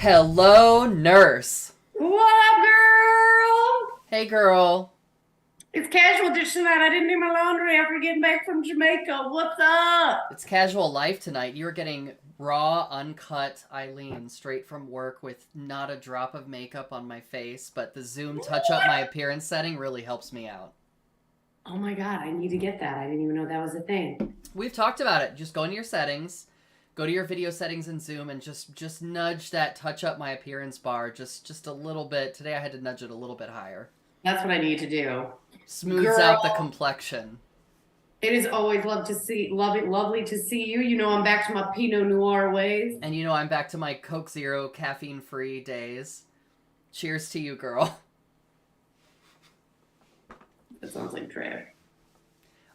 Hello, nurse. What up, girl? Hey, girl. It's casual dish tonight. I didn't do my laundry after getting back from Jamaica. What's up? It's casual life tonight. You're getting raw, uncut Eileen straight from work with not a drop of makeup on my face, but the Zoom touch up my appearance setting really helps me out. Oh my God, I need to get that. I didn't even know that was a thing. We've talked about it. Just go into your settings, go to your video settings in Zoom, and just nudge that touch up my appearance bar just a little bit. Today I had to nudge it a little bit higher. That's what I need to do. Smooths out the Girl, complexion. it is always lovely to see you. You know I'm back to my Pinot Noir ways. And I'm back to my Coke Zero caffeine free days. Cheers to you, girl. That sounds like trash.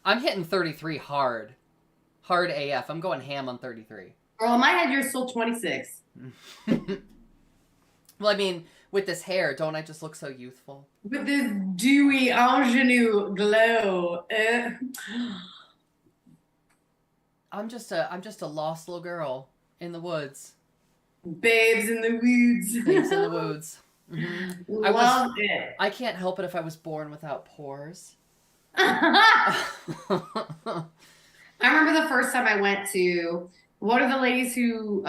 I'm hitting 33 hard. Hard AF. I'm going ham on 33. Girl, in my head, you're still 26. Well, I mean, with this hair, don't I just look so youthful? With this dewy ingenue glow. I'm just a lost little girl in the woods. Babes in the woods. Babes in the woods. Mm-hmm. Love it. I can't help it if I was born without pores. I remember the first time I went to what are the ladies who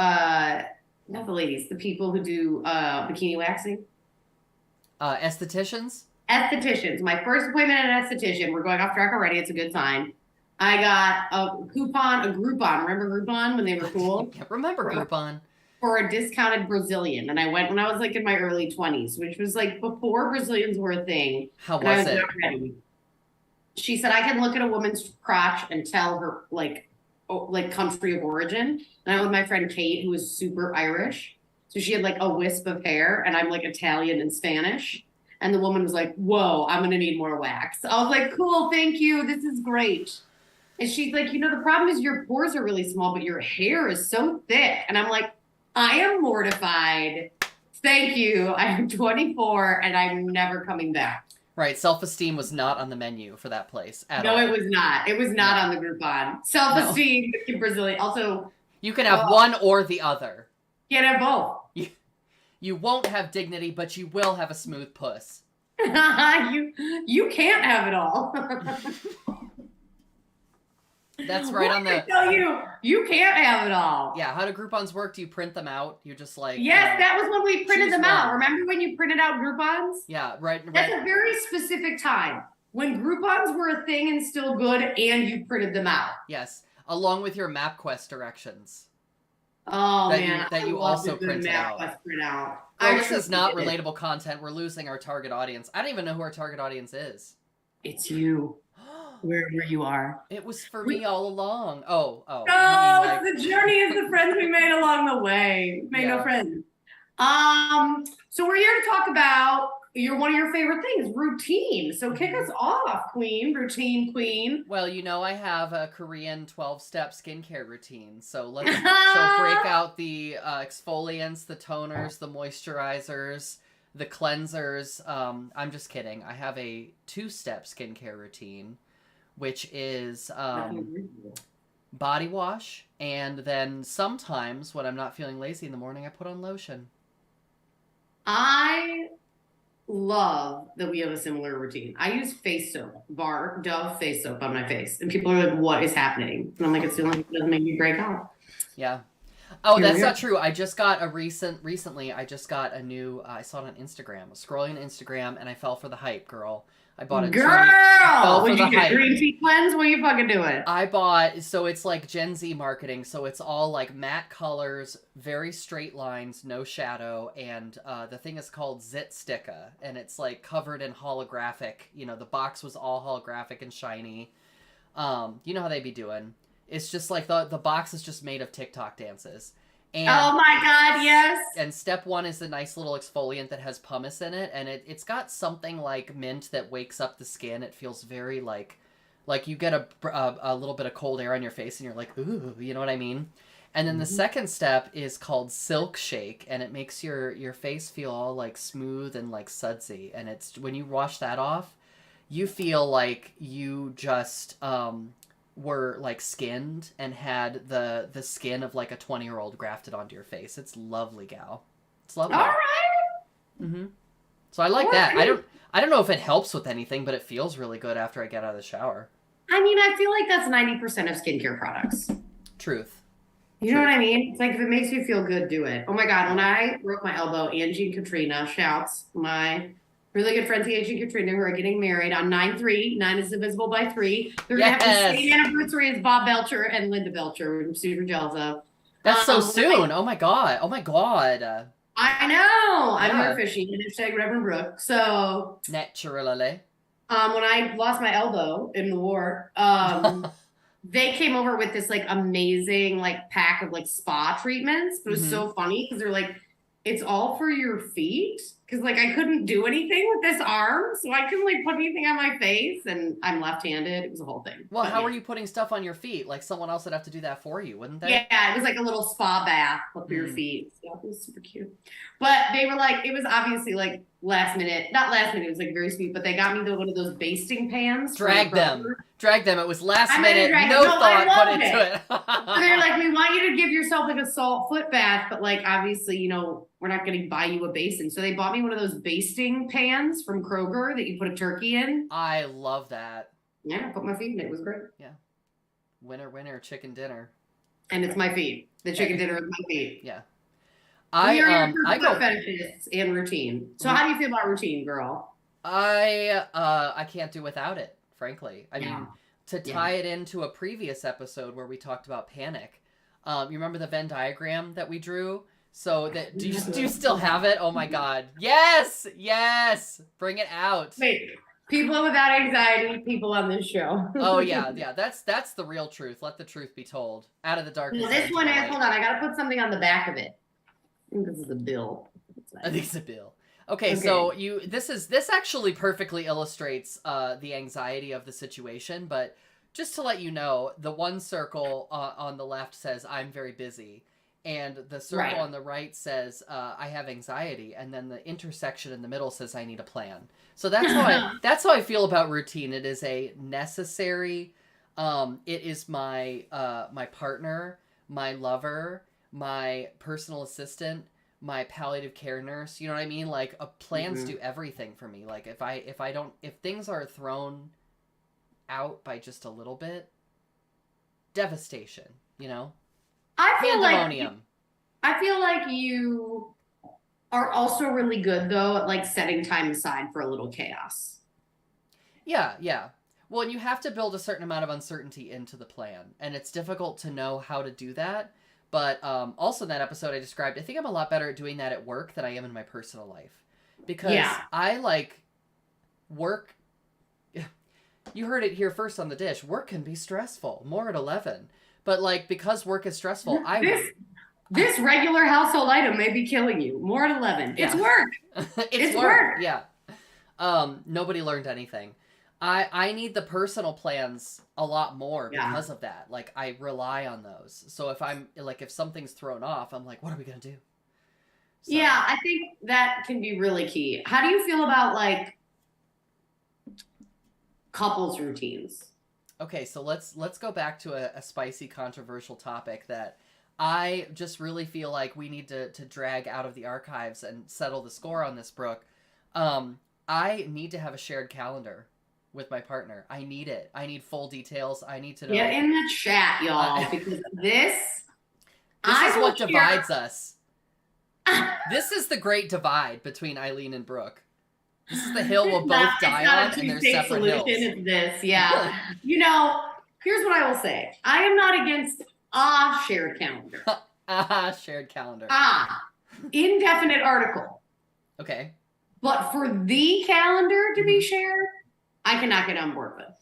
not the ladies, the people who do bikini waxing? Estheticians? Estheticians. My first appointment at an esthetician. We're going off track already. It's a good sign. I got a coupon, a Groupon. Remember Groupon when they were cool? Can't remember Groupon. For a discounted Brazilian. And I went when I was like in my early 20s, which was like before Brazilians were a thing. How And I was was it? not ready. She said I can look at a woman's crotch and tell her like country of origin. And I went with my friend Kate, who was super Irish. So she had like a wisp of hair, and I'm like Italian and Spanish. And the woman was like, "Whoa, I'm gonna need more wax." I was like, "Cool, thank you. This is great." And she's like, "The problem is your pores are really small, but your hair is so thick." And I'm like, "I am mortified. Thank you. I'm 24 and I'm never coming back." Right, self-esteem was not on the menu for that place at No, all. it was not. It was not on the Groupon. Self-esteem, Brazilian. Also, you can have one or the other. Can't have both. You won't have dignity, but you will have a smooth puss. you can't have it all. That's right on the. I tell you can't have it all. Yeah, how do Groupons work? Do you print them out? You're just like. Yes, that was when we printed them out. one. Remember when you printed out Groupons? Yeah, right. That's a very specific time when Groupons were a thing and still good, and you printed them out. Yes, along with your MapQuest directions. Oh man, that you also printed out. Well, this is not relatable content. We're losing our target audience. I don't even know who our target audience is. It's you, wherever you are. It was for me all along. Oh. No, it's the journey is the friends we made along the way. Made no friends. So we're here to talk about one of your favorite things, routine. So kick us off, Queen, routine queen. Well, I have a Korean 12-step skincare routine. So let's break out the exfoliants, the toners, the moisturizers, the cleansers. I'm just kidding. I have a 2-step skincare routine, which is body wash, and then sometimes when I'm not feeling lazy in the morning, I put on lotion. I love that we have a similar routine. I use face soap, Dove face soap on my face. And people are like, "What is happening?" And I'm like, "It's the only thing that doesn't make me break out." Yeah. Oh, that's not true. I just got recently, I just got a new, I saw it on Instagram. I was scrolling on Instagram and I fell for the hype, girl. I bought a Girl! Would you get a green tea cleanse? What are you fucking doing? I bought, so it's like Gen Z marketing, so it's all like matte colors, very straight lines, no shadow, and the thing is called Zit Sticka, and it's like covered in holographic, the box was all holographic and shiny. You know how they be doing. It's just like the box is just made of TikTok dances. And, oh my God, yes. And step 1 is the nice little exfoliant that has pumice in it, and it's got something like mint that wakes up the skin. It feels very like you get a little bit of cold air on your face, and you're like, ooh, you know what I mean? And then the second step is called Silk Shake, and it makes your face feel all like smooth and like sudsy. And it's when you wash that off, you feel like you just were like skinned and had the skin of like a 20-year-old grafted onto your face. It's lovely, gal. It's lovely. All right. Mm-hmm. So I like that. I don't know if it helps with anything, but it feels really good after I get out of the shower. I mean, I feel like that's 90% of skincare products. Truth. You know what I mean? It's like if it makes you feel good, do it. Oh my God, when I broke my elbow, Angie and Katrina, shouts, my really good friends, Angie and Katrina, who are getting married on 9/3. 9 is divisible by 3. They're going to have the same anniversary as Bob Belcher and Linda Belcher, which I'm super jealous of. That's so soon. Oh my God. Oh my God. I know. I'm your fishy. Hashtag Reverend Brooke. So naturally. When I lost my elbow in the war, they came over with this like amazing like pack of like spa treatments. But it was so funny because they're like, it's all for your feet. Because like I couldn't do anything with this arm, so I couldn't like put anything on my face, and I'm left-handed. It was a whole thing. Well, how are you putting stuff on your feet? Like someone else would have to do that for you, wouldn't they? Yeah, it was like a little spa bath up your feet. So it was super cute. But they were like, it was obviously like last minute, not last minute. It was like very sweet. But they got me one of those basting pans. Drag them. It was last minute. No thought put into it. So they're like, we want you to give yourself like a salt foot bath, but like obviously, you know, we're not going to buy you a basin. So they bought me one of those basting pans from Kroger that you put a turkey in. I love that. Yeah, I put my feet in it. It was great. Yeah. Winner, chicken dinner. And it's my feet. The chicken dinner is my feet. Yeah. I go fetishists and routine. So how do you feel about routine, girl? I can't do without it, frankly. I mean, to tie it into a previous episode where we talked about panic. You remember the Venn diagram that we drew? So that do you still have it? Oh my God. Yes. Bring it out. Wait. People without anxiety, people on this show. Oh yeah. That's the real truth. Let the truth be told. Out of the darkness. No, this one is. Hold on, I gotta put something on the back of it. I think this is a bill. I think it's a bill. Okay, so this actually perfectly illustrates the anxiety of the situation. But just to let you know, the one circle on the left says I'm very busy, and the circle on the right says I have anxiety, and then the intersection in the middle says I need a plan. So that's how I feel about routine. It is a necessary. It is my my partner, my lover, my personal assistant, my palliative care nurse. You know what I mean? Like plans do everything for me. Like if things are thrown out by just a little bit, devastation. You know. I feel like you are also really good though at like setting time aside for a little chaos. Yeah. Well, and you have to build a certain amount of uncertainty into the plan, and it's difficult to know how to do that. But also in that episode I described, I think I'm a lot better at doing that at work than I am in my personal life, because I like work. You heard it here first on the dish. Work can be stressful. More at 11. But like, because work is stressful, this regular household item may be killing you. More at 11. It's work. it's work. Yeah. Nobody learned anything. I need the personal plans a lot more because of that. Like I rely on those. So if something's thrown off, I'm like, what are we gonna do? So, yeah, I think that can be really key. How do you feel about like couples routines? Okay, so let's go back to a spicy, controversial topic that I just really feel like we need to drag out of the archives and settle the score on this, Brooke. I need to have a shared calendar with my partner. I need it. I need full details. I need to know. Get in the chat, y'all, because this is what divides us. This is the great divide between Eileen and Brooke. This is the hill we'll both die on, and there's separate hills. It's this, yeah. You know, here's what I will say. I am not against a shared calendar. Shared calendar. Indefinite article. Okay. But for the calendar to be shared, I cannot get on board with.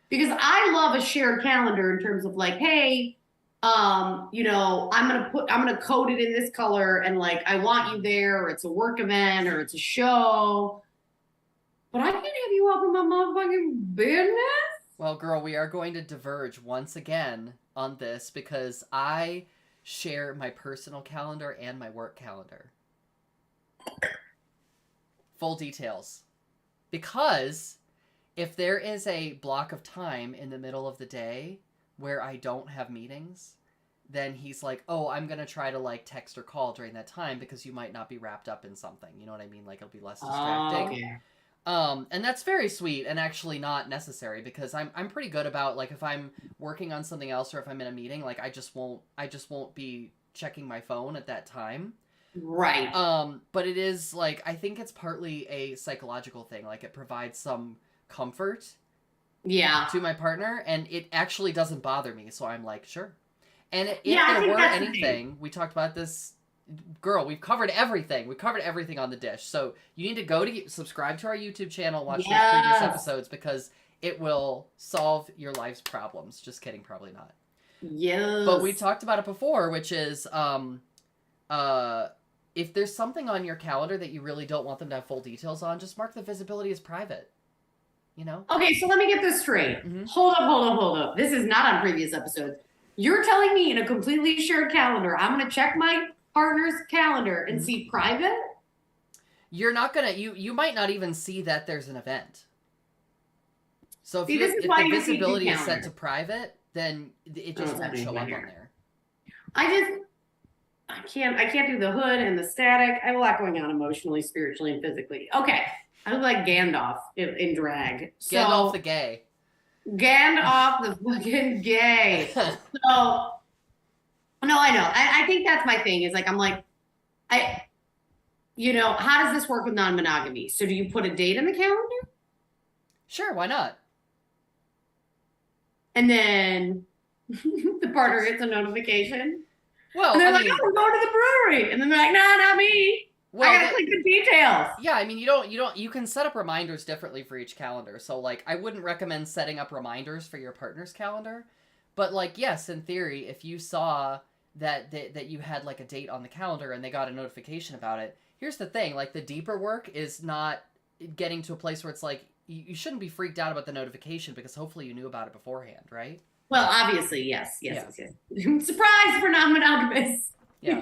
Because I love a shared calendar in terms of like, hey, you know, I'm gonna code it in this color, and like I want you there, or it's a work event, or it's a show. But I can't have you up in my motherfucking business. Well, girl, we are going to diverge once again on this because I share my personal calendar and my work calendar. Full details. Because if there is a block of time in the middle of the day where I don't have meetings, then he's like, oh, I'm going to try to like text or call during that time because you might not be wrapped up in something. You know what I mean? Like it'll be less distracting. Okay. And that's very sweet and actually not necessary because I'm pretty good about like if I'm working on something else or if I'm in a meeting, like I just won't be checking my phone at that time. Right. But it is like I think it's partly a psychological thing. Like it provides some comfort to my partner, and it actually doesn't bother me. So I'm like, sure. And if there were anything, we talked about this, girl, we've covered everything. We covered everything on the dish. So you need to go to subscribe to our YouTube channel, watch those previous episodes because it will solve your life's problems. Just kidding, probably not. Yes. But we talked about it before, which is if there's something on your calendar that you really don't want them to have full details on, just mark the visibility as private. You know? Okay, so let me get this straight. Hold up. This is not on previous episodes. You're telling me in a completely shared calendar, I'm going to check my partner's calendar and see private? You're not going to, you might not even see that there's an event. So if the visibility is set to private, then it just won't show up on there. I can't do the hood and the static. I have a lot going on emotionally, spiritually, and physically. Okay. I look like Gandalf in drag. Gandalf the gay. Gandalf the fucking gay. So, no, I know. I think that's my thing is like, I'm like, how does this work with non-monogamy? So do you put a date in the calendar? Sure, why not? And then the partner gets a notification. Well, and they're like, we're going to the brewery. And then they're like, nah, not me. Well, I gotta click the details. Yeah, I mean, you can set up reminders differently for each calendar. So, like, I wouldn't recommend setting up reminders for your partner's calendar. But, like, yes, in theory, if you saw that you had, like, a date on the calendar and they got a notification about it, here's the thing. Like, the deeper work is not getting to a place where it's like, you shouldn't be freaked out about the notification because hopefully you knew about it beforehand, right? Well, obviously, yes. Surprise for non-monogamous. Yeah.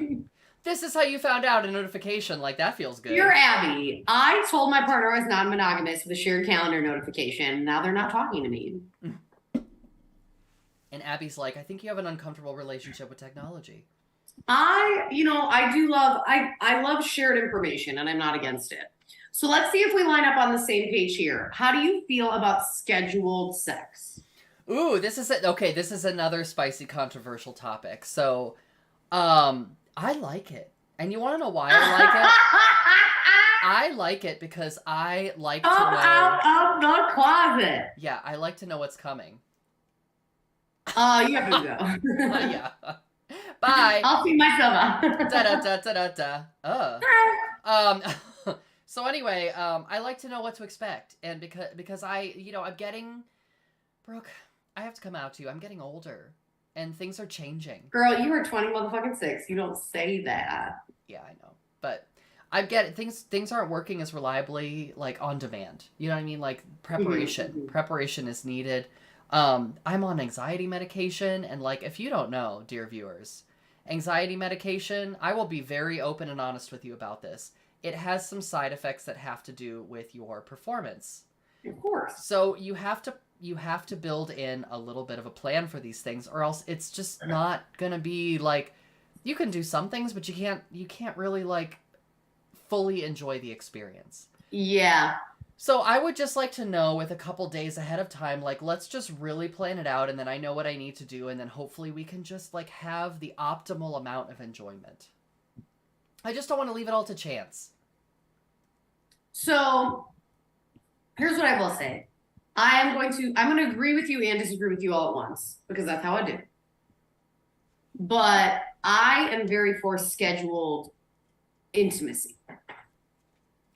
This is how you found out a notification. Like, that feels good. Dear Abby, I told my partner I was non-monogamous with a shared calendar notification. Now they're not talking to me. And Abby's like, I think you have an uncomfortable relationship with technology. I love shared information, and I'm not against it. So let's see if we line up on the same page here. How do you feel about scheduled sex? Ooh, this is another spicy, controversial topic. So, I like it. And you want to know why I like it? I like it because I like to know... out of the closet. Yeah, I like to know what's coming. You have to go. Yeah. Bye. I'll see myself out. So anyway, I like to know what to expect. And because I'm getting... Brooke, I have to come out to you. I'm getting older. And things are changing. Girl, you are 20 motherfucking 6. You don't say that. Yeah, I know. But I get it. Things aren't working as reliably, like, on demand. You know what I mean? Like, preparation. Mm-hmm. Preparation is needed. I'm on anxiety medication. And, like, if you don't know, dear viewers, anxiety medication, I will be very open and honest with you about this. It has some side effects that have to do with your performance. Of course. So you have to build in a little bit of a plan for these things, or else it's just not gonna be like, you can do some things, but you can't really like fully enjoy the experience. Yeah. So I would just like to know with a couple days ahead of time, like, let's just really plan it out, and then I know what I need to do, and then hopefully we can just like have the optimal amount of enjoyment. I just don't want to leave it all to chance. So here's what I will say. I'm going to agree with you and disagree with you all at once because that's how I do. But I am very for scheduled intimacy.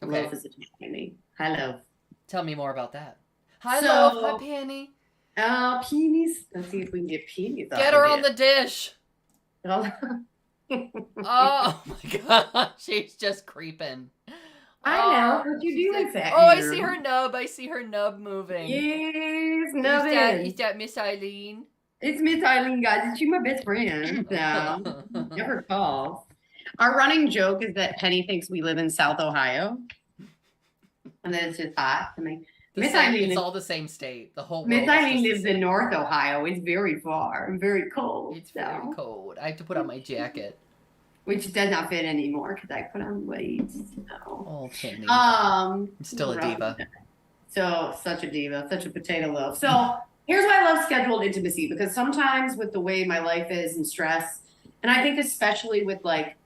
Okay. Love is attacking me. Hi, love. Tell me more about that. Hi, love. Hi, Penny. Peonies. Let's see if we can get peonies. Get her on the dish. Oh my god, she's just creeping. I know. What you doing, fat? Oh, I see her nub. I see her nub moving. Yes, nubbing. Is that Miss Eileen? It's Miss Eileen, guys. She's my best friend. So, never call. Our running joke is that Penny thinks we live in South Ohio. And that it's just hot. And The Miss same. It's Eileen, all the same state. The whole Miss world is Eileen just the lives in same. North Ohio. It's very far and very cold. It's very So, cold. I have to put on my jacket. which does not fit anymore because I put on weight. So, Oh, Tammy. I'm still a rough. diva. So such a diva, such a potato loaf. So here's why I love scheduled intimacy because sometimes with the way my life is and stress, and I think especially with like,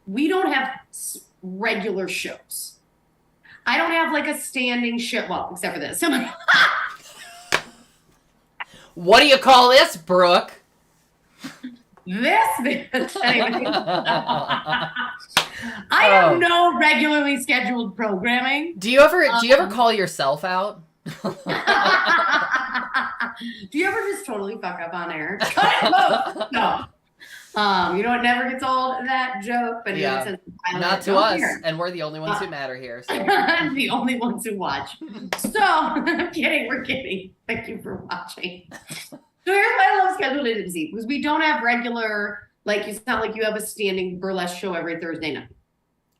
we don't have regular shows. I don't have like a standing show. Well, except for this. What do you call this, Brooke? This bitch. Anyway. I Oh. have no regularly scheduled programming. Do you ever call yourself out? Do you ever just totally fuck up on air? Cut it close. No. You know, it never gets old, that joke, but Yeah. Not to us, and we're the only ones who matter here. So. I'm the only ones who watch. So, I'm kidding, we're kidding. Thank you for watching. So here's why I love scheduled intimacy, because we don't have regular, like, it's not like you have a standing burlesque show every Thursday night.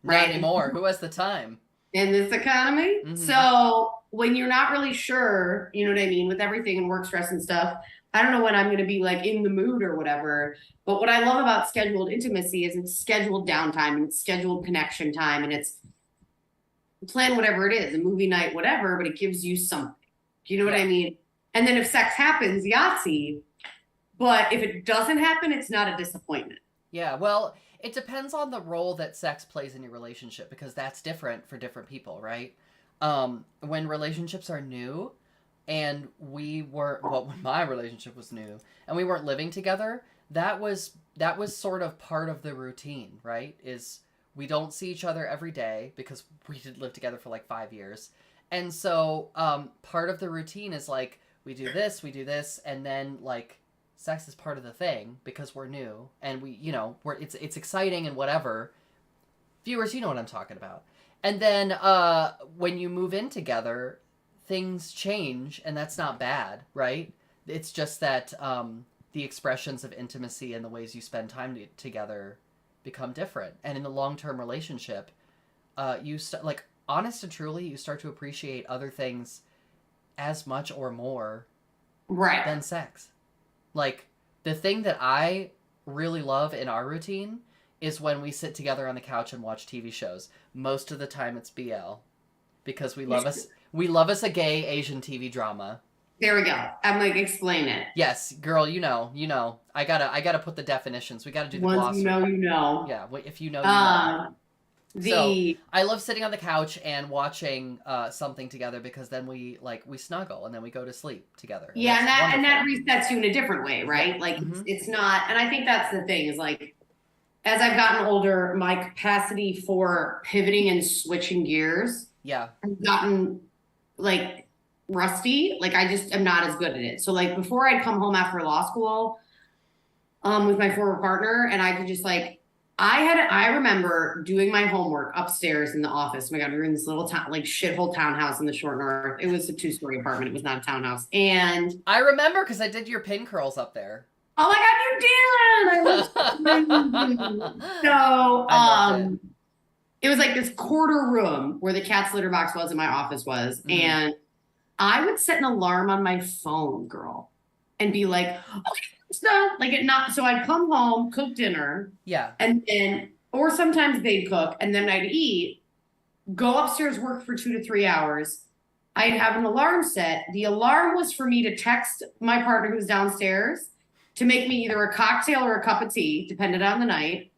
Right? Not anymore. Who has the time? In this economy. Mm-hmm. So when you're not really sure, you know what I mean, with everything and work stress and stuff, I don't know when I'm going to be like in the mood or whatever. But what I love about scheduled intimacy is it's scheduled downtime and it's scheduled connection time and it's plan whatever it is, a movie night, whatever, but it gives you something. Do you know what I mean? And then if sex happens, Yahtzee. But if it doesn't happen, it's not a disappointment. Yeah, well, it depends on the role that sex plays in your relationship because that's different for different people, right? When relationships are new and when my relationship was new and we weren't living together, that was sort of part of the routine, right? Is we don't see each other every day because we did live together for like 5 years. And so part of the routine is like we do this, and then like sex is part of the thing because we're new and it's exciting and whatever. Viewers, you know what I'm talking about. And then when you move in together, things change and that's not bad, right? It's just that the expressions of intimacy and the ways you spend time together become different. And in a long-term relationship, honest and truly, you start to appreciate other things as much or more than sex. Like, the thing that I really love in our routine is when we sit together on the couch and watch TV shows. Most of the time it's BL. Because we love us a gay Asian TV drama. There we go. I'm like, explain it. Yes, girl, you know. I gotta put the definitions. We gotta do the glossary. Once you know. Yeah, if you know, you know. So I love sitting on the couch and watching something together because then we snuggle and then we go to sleep together. Yeah, and that resets you in a different way, right? Yeah. Like it's not, and I think that's the thing is like, as I've gotten older, my capacity for pivoting and switching gears, has gotten like rusty. Like I just am not as good at it. So like before I'd come home after law school, with my former partner, and I could just like. I remember doing my homework upstairs in the office. Oh my God, we were in this little town, like shithole townhouse in the short north. It was a 2-story apartment. It was not a townhouse. And I remember because I did your pin curls up there. Oh my God, you did! So, it was like this quarter room where the cat's litter box was and my office was. Mm-hmm. And I would set an alarm on my phone, girl, and be like, okay. So so I'd come home, cook dinner. Yeah. And then, or sometimes they'd cook and then I'd eat, go upstairs, work for 2 to 3 hours. I'd have an alarm set. The alarm was for me to text my partner who's downstairs to make me either a cocktail or a cup of tea, depending on the night.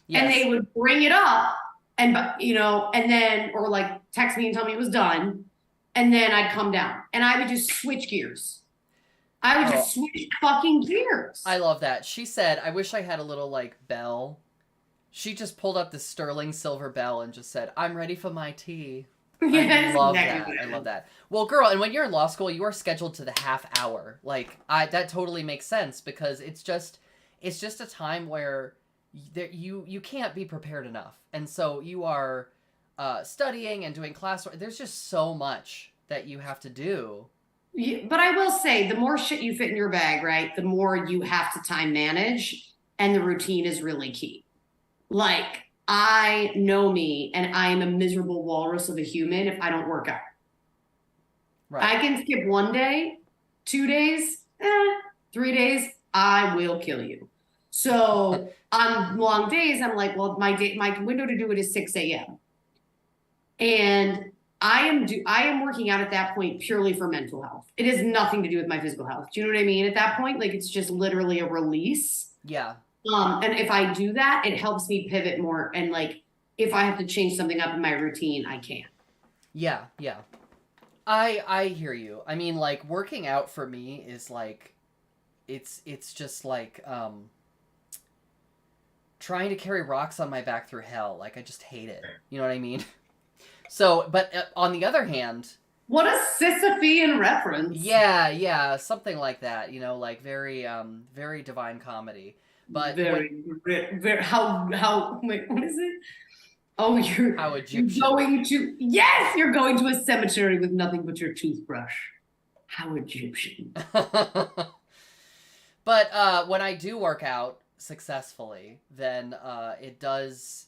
Yes. And they would bring it up and, and then, or like text me and tell me it was done. And then I'd come down and I would just switch gears. I would just switch fucking gears. I love that. She said, I wish I had a little, bell. She just pulled up this sterling silver bell and just said, I'm ready for my tea. Yes, I love that. I love that. Well, girl, and when you're in law school, you are scheduled to the half hour. That totally makes sense because it's just a time where you can't be prepared enough. And so you are studying and doing classwork. There's just so much that you have to do. But I will say, the more shit you fit in your bag, right, the more you have to time manage, and the routine is really key. Like, I know me, and I am a miserable walrus of a human if I don't work out. Right. I can skip 1 day, 2 days, 3 days, I will kill you. So on long days, I'm like, well, my window to do it is 6 a.m. And I am working out at that point purely for mental health. It has nothing to do with my physical health. Do you know what I mean? At that point, like it's just literally a release. Yeah. And if I do that, it helps me pivot more. And like if I have to change something up in my routine, I can. Yeah, yeah. I hear you. I mean, like working out for me is like it's just like trying to carry rocks on my back through hell. Like I just hate it. You know what I mean? So, but on the other hand, What a Sisyphean reference. yeah, yeah, something like that, you know, like very divine comedy. But Very, how, wait, what is it? Oh, how you're Egyptian. going to, yes, you're going to a cemetery with nothing but your toothbrush. How Egyptian. But when I do work out successfully, then it does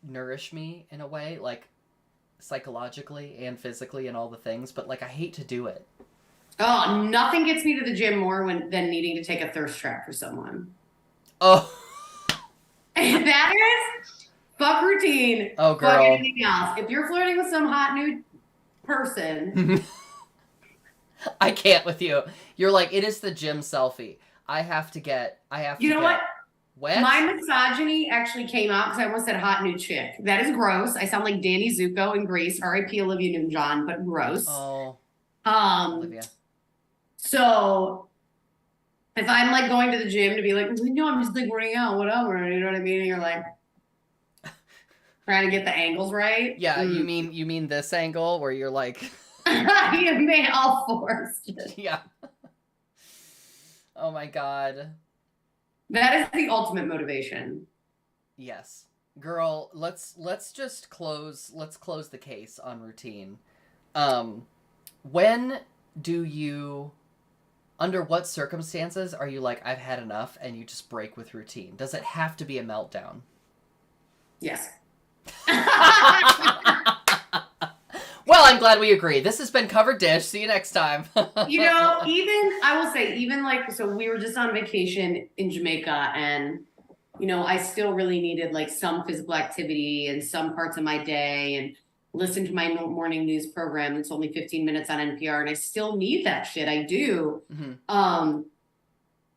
nourish me in a way, like psychologically and physically and all the things, but like I hate to do it. Oh, nothing gets me to the gym more than needing to take a thirst trap for someone. Oh. That is fuck routine. Oh, Fuck girl. anything else. If you're flirting with some hot new person, I can't with you. You're like, it is the gym selfie. you know what? Wet? My misogyny actually came out because I almost said hot new chick. That is gross. I sound like Danny Zuko and Grace, R.I.P. Olivia Newton-John, but gross. Oh, Olivia. So if I'm like going to the gym to be like, no, I'm just like working out, whatever, you know what I mean? And you're like trying to get the angles right. Yeah, you mean this angle where you're like You made all forced. yeah. Oh my god. That is the ultimate motivation. Yes. Girl, let's just close the case on routine. When do you under what circumstances are you like I've had enough and you just break with routine? Does it have to be a meltdown? Yes. Well, I'm glad we agree. This has been Covered Dish. See you next time. You know, even I will say, even like, so we were just on vacation in Jamaica, and you know, I still really needed like some physical activity in some parts of my day, and listen to my morning news program. It's only 15 minutes on NPR, and I still need that shit. I do. Mm-hmm.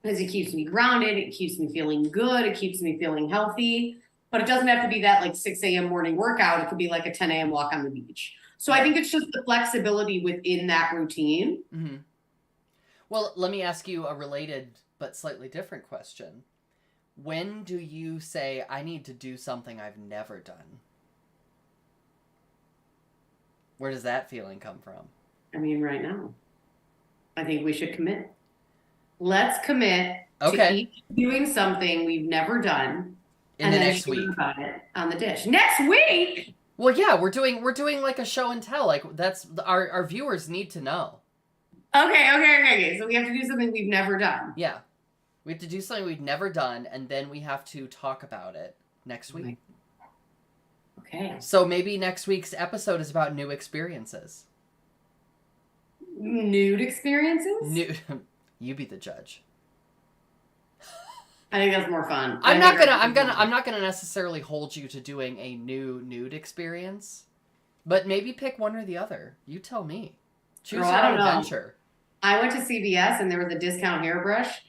Because it keeps me grounded, it keeps me feeling good, it keeps me feeling healthy. But it doesn't have to be that like 6 a.m. morning workout. It could be like a 10 a.m. walk on the beach. So I think it's just the flexibility within that routine. Mm-hmm. Well, let me ask you a related but slightly different question. When do you say, I need to do something I've never done? Where does that feeling come from? I mean, right now, I think we should commit. Let's commit Okay. to each doing something we've never done. In the next week. About it on the dish. Next week? Well, yeah, we're doing like a show and tell. Like that's our viewers need to know. Okay. So we have to do something we've never done. Yeah. We have to do something we've never done, and then we have to talk about it next week. Okay. So maybe next week's episode is about new experiences. Nude experiences? You be the judge. I think that's more fun. I'm not gonna necessarily hold you to doing a new nude experience, but maybe pick one or the other. You tell me. Choose your own adventure. I went to CVS and there was a discount hairbrush,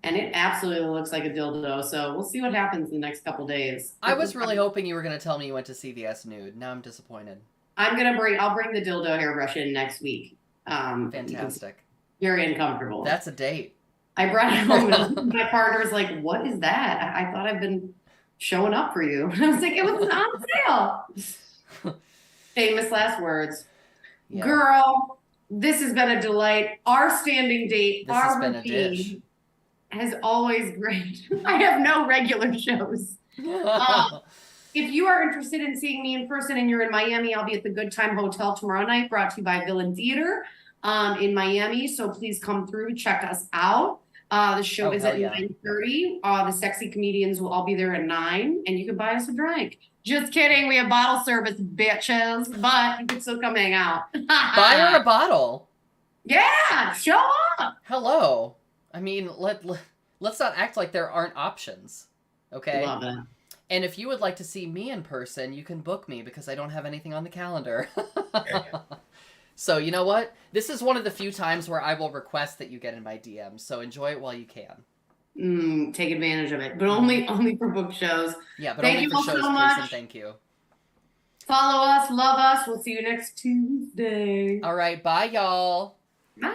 and it absolutely looks like a dildo. So we'll see what happens in the next couple days. I was really hoping you were gonna tell me you went to CVS nude. Now I'm disappointed. I'll bring the dildo hairbrush in next week. Fantastic. Very uncomfortable. That's a date. I brought it home and my partner's like, what is that? I thought I've been showing up for you. And I was like, it was on sale. Famous last words. Yeah. Girl, this has been a delight. Our standing date, this our has been a dish. As always, great. I have no regular shows. If you are interested in seeing me in person and you're in Miami, I'll be at the Good Time Hotel tomorrow night, brought to you by Villain Theater in Miami. So please come through, check us out. The show is at 9:30. The sexy comedians will all be there at 9, and you can buy us a drink. Just kidding. We have bottle service, bitches. But you can still come hang out. Buy her a bottle. Yeah, show up. Hello. I mean, let's not act like there aren't options. Okay? Love it. And if you would like to see me in person, you can book me because I don't have anything on the calendar. So, you know what? This is one of the few times where I will request that you get in my DMs. So enjoy it while you can. Take advantage of it, but only for book shows. Yeah, but Thank only you for all shows, so please, much. and thank you. Follow us, love us. We'll see you next Tuesday. All right, bye, y'all. Bye.